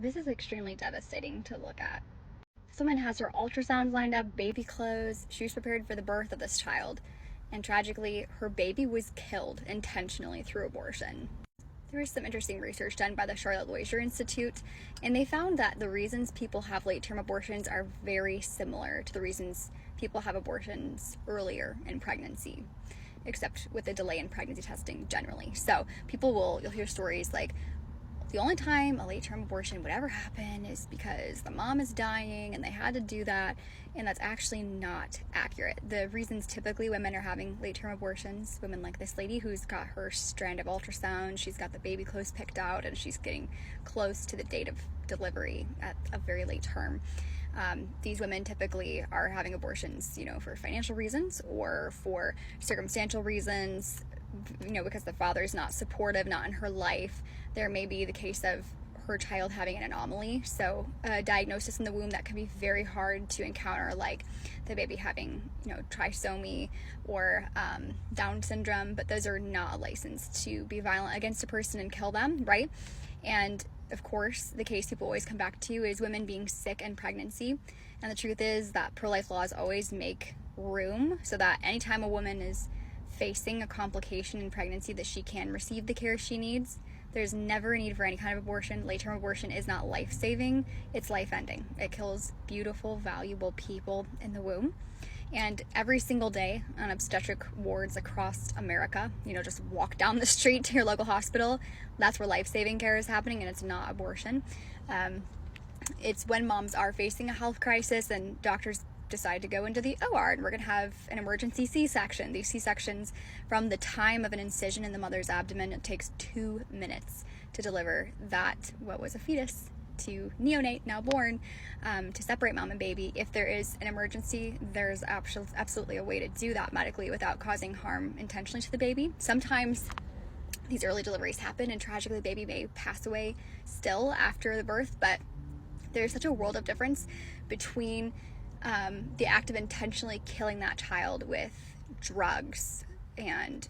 This is extremely devastating to look at. This woman has her ultrasounds lined up, baby clothes. She was prepared for the birth of this child. And tragically, her baby was killed intentionally through abortion. There was some interesting research done by the Charlotte Lozier Institute, and they found that the reasons people have late-term abortions are very similar to the reasons people have abortions earlier in pregnancy, except with a delay in pregnancy testing generally. So you'll hear stories like, the only time a late-term abortion would ever happen is because the mom is dying and they had to do that, and that's actually not accurate. The reasons typically women are having late-term abortions, women like this lady who's got her strand of ultrasound, she's got the baby clothes picked out, and she's getting close to the date of delivery at a very late term. These women typically are having abortions, for financial reasons or for circumstantial reasons, because the father is not supportive, not in her life. There may be the case of her child having an anomaly, so a diagnosis in the womb that can be very hard to encounter, like the baby having, trisomy or Down syndrome, but those are not a license to be violent against a person and kill them, right? And of course, the case people always come back to is women being sick in pregnancy. And the truth is that pro-life laws always make room so that anytime a woman is facing a complication in pregnancy, that she can receive the care she needs. There's never a need for any kind of abortion. Late-term abortion is not life-saving, it's life-ending. It kills beautiful, valuable people in the womb. And every single day on obstetric wards across America, just walk down the street to your local hospital, that's where life-saving care is happening, and it's not abortion. It's when moms are facing a health crisis and doctors decide to go into the OR, and we're going to have an emergency C-section. These C-sections, from the time of an incision in the mother's abdomen, it takes 2 minutes to deliver what was a fetus, to neonate, now born, to separate mom and baby. If there is an emergency, there's absolutely a way to do that medically without causing harm intentionally to the baby. Sometimes these early deliveries happen, and tragically the baby may pass away still after the birth, but there's such a world of difference between the act of intentionally killing that child with drugs and,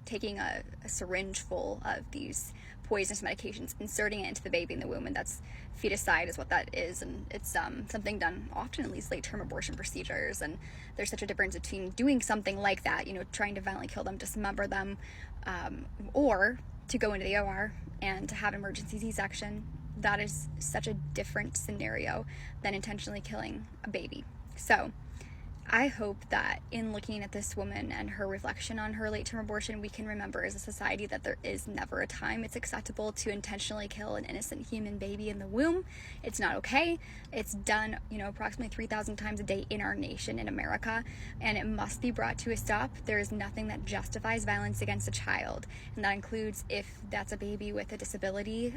taking a syringe full of these poisonous medications, inserting it into the baby in the womb, and that's feticide is what that is, and it's something done often in these late-term abortion procedures. And there's such a difference between doing something like that, trying to violently kill them, dismember them, or to go into the OR and to have an emergency C-section. That is such a different scenario than intentionally killing a baby. So I hope that in looking at this woman and her reflection on her late-term abortion, we can remember as a society that there is never a time it's acceptable to intentionally kill an innocent human baby in the womb. It's not okay. It's done, approximately 3,000 times a day in our nation, in America, and it must be brought to a stop. There is nothing that justifies violence against a child, and that includes if that's a baby with a disability,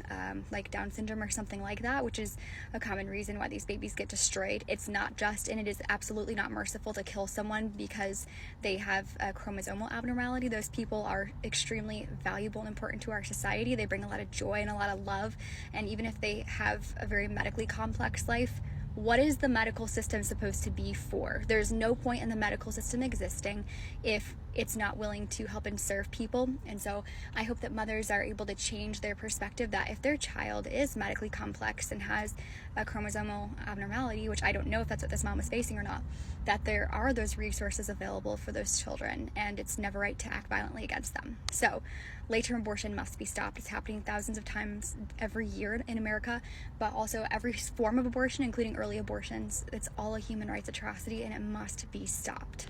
like Down syndrome or something like that, which is a common reason why these babies get destroyed. It's not just, and it is absolutely not merciful to kill someone because they have a chromosomal abnormality. Those people are extremely valuable and important to our society. They bring a lot of joy and a lot of love, and even if they have a very medically complex life, what is the medical system supposed to be for? There's no point in the medical system existing if it's not willing to help and serve people. And so I hope that mothers are able to change their perspective that if their child is medically complex and has a chromosomal abnormality, which I don't know if that's what this mom was facing or not, that there are those resources available for those children, and it's never right to act violently against them. So late-term abortion must be stopped. It's happening thousands of times every year in America, but also every form of abortion, including early abortions. It's all a human rights atrocity, and it must be stopped.